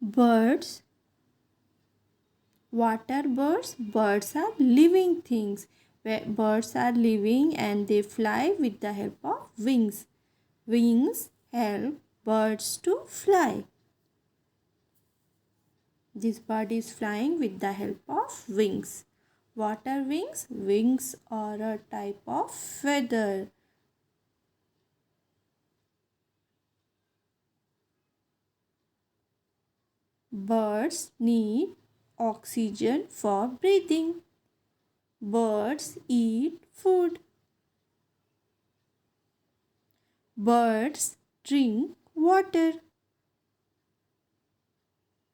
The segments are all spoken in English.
Birds, water birds. Birds are living things. Where birds are living and they fly with the help of wings. Wings help birds to fly. This bird is flying with the help of wings. Water wings. Wings are a type of feather. Birds need oxygen for breathing. Birds eat food. Birds drink water.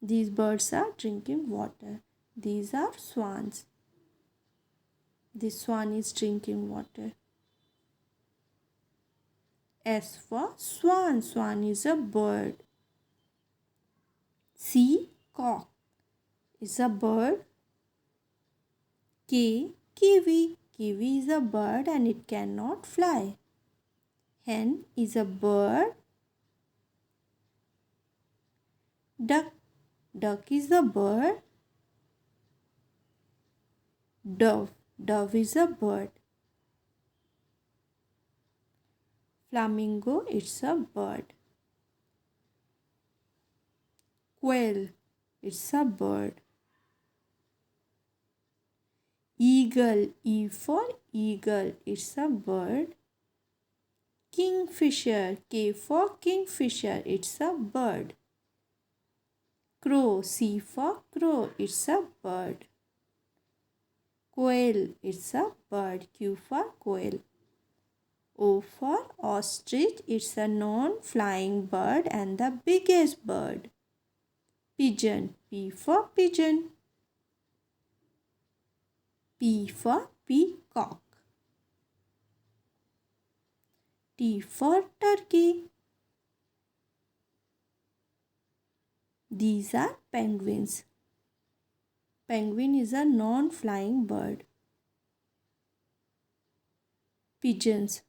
These birds are drinking water. These are swans. This swan is drinking water. S for swan. Swan is a bird. C, cock is a bird. K, kiwi. Kiwi is a bird and it cannot fly. Hen is a bird. Duck. Duck is a bird. Dove. Dove is a bird. Flamingo, it's a bird. Quail, it's a bird. Eagle, E for eagle, it's a bird. Kingfisher, K for kingfisher, it's a bird. Crow, C for crow, it's a bird. Quail, it's a bird, Q for quail. O for ostrich, it's a non-flying bird and the biggest bird. Pigeon, P for pigeon. P for peacock. T for turkey. These are penguins. Penguin is a non-flying bird. Pigeons.